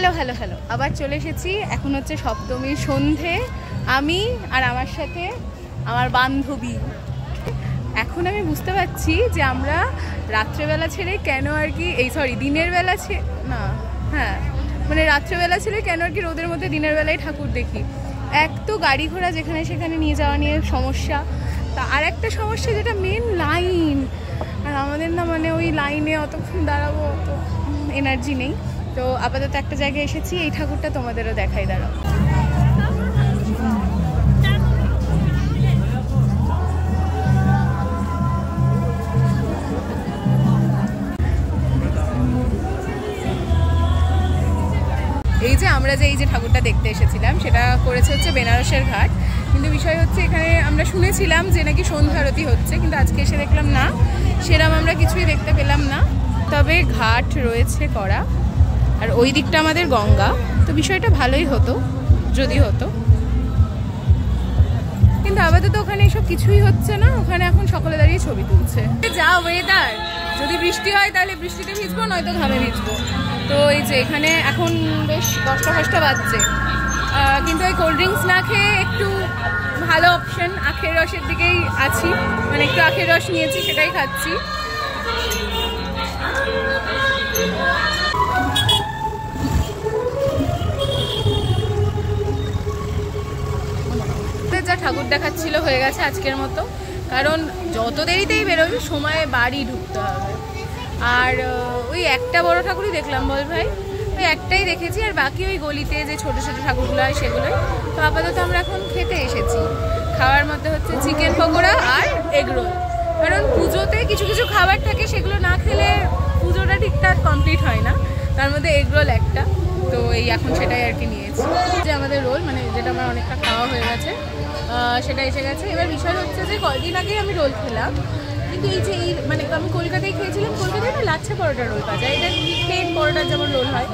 Hello hello hello, আবার চলে এসেছি। এখন হচ্ছে সপ্তমীর সন্ধে, আমি আর আমার সাথে আমার বান্ধবী। এখন আমি বুঝতে পারছি যে আমরা রাত্রেবেলা ছেড়ে কেন আর কি দিনের বেলা মানে রাত্রেবেলা ছেড়ে কেন আর কি রোদের মধ্যে দিনের বেলায় ঠাকুর দেখি। এক তো গাড়ি ঘোড়া যেখানে সেখানে নিয়ে যাওয়া নিয়ে সমস্যা, তা আর একটা সমস্যা যেটা মেন লাইন। আর আমাদের না মানে ওই লাইনে অতক্ষণ দাঁড়াবো অত এনার্জি নেই। তো আপাতত একটা জায়গায় এসেছি, এই ঠাকুরটা তোমাদেরও দেখাই, দাঁড়াও। এই যে আমরা এই যে ঠাকুরটা দেখতে এসেছিলাম সেটা করেছে হচ্ছে বেনারসের ঘাট। কিন্তু বিষয় হচ্ছে এখানে আমরা শুনেছিলাম যে নাকি সন্ধ্যা আরতি হচ্ছে, কিন্তু আজকে এসে দেখলাম না, সেরকম আমরা কিছুই দেখতে পেলাম না। তবে ঘাট রয়েছে করা, আর ওই দিকটা আমাদের গঙ্গা, তো বিষয়টা ভালোই হতো যদি হতো। কিন্তু আপাতত ওখানে এসব কিছুই হচ্ছে না, ওখানে এখন সকলে দাঁড়িয়ে ছবি তুলছে। যা ওয়েদার, যদি বৃষ্টি হয় তাহলে বৃষ্টিতে ভিজবো, নয়তো ঘামে ভিজবো। তো এই যে এখানে এখন বেশ 10টা বাজছে, কিন্তু ওই কোল্ড ড্রিঙ্কস না খেয়ে একটু ভালো অপশন আখের রসের দিকেই আছি, মানে একটু আখের রস নিয়েছি, সেটাই খাচ্ছি। যা ঠাকুর দেখাচ্ছিল হয়ে গেছে আজকের মতো, কারণ যত দেরিতেই বেরোবি সময়ে বাড়ি ঢুকতে হবে। আর ওই একটা বড় ঠাকুরই দেখলাম, বল ভাই, ওই একটাই দেখেছি, আর বাকি ওই গলিতে যে ছোট ছোট ঠাকুরগুলো হয় সেগুলোই। তো আপাতত আমরা এখন খেতে এসেছি। খাওয়ার মধ্যে হচ্ছে চিকেন পকোড়া আর এগরোল, কারণ পুজোতে কিছু কিছু খাবার থাকে সেগুলো না খেলে পুজোটা ঠিকঠাক কমপ্লিট হয় না, তার মধ্যে এগরোল একটা। তো এই এখন সেটাই আর কি নিয়েছি, যে আমাদের রোল, মানে যেটা আমার অনেকটা খাওয়া হয়ে গেছে, সেটা এসে গেছে। এবার বিষয় হচ্ছে যে কয়েকদিন আগেই আমি রোল খেলাম, কিন্তু এই মানে আমি কলকাতায় খেয়েছিলাম, কলকাতায় না লাচ্ছা পরোটা রোল পাওয়া যায়, এটা প্লেন পরোটার যেমন রোল হয়।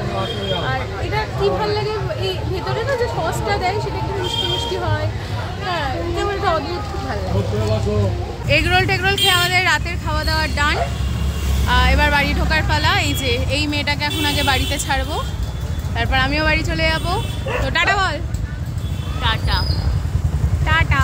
আর এটা কি ভালো লাগে, এই ভেতরে না যে সসটা দেয় সেটা একটু মিষ্টি মিষ্টি হয়, হ্যাঁ, যেমন একটা অদ্ভুত, খুব ভালো লাগে। এগরোল টেগরোল খেয়ে আমাদের রাতের খাওয়া দাওয়া ডান। এবার বাড়ি ঢোকার পালা। এই মেয়েটাকে এখন আগে বাড়িতে ছাড়বো, তারপর আমিও বাড়ি চলে যাবো। তো টাটা বল। Tata tata.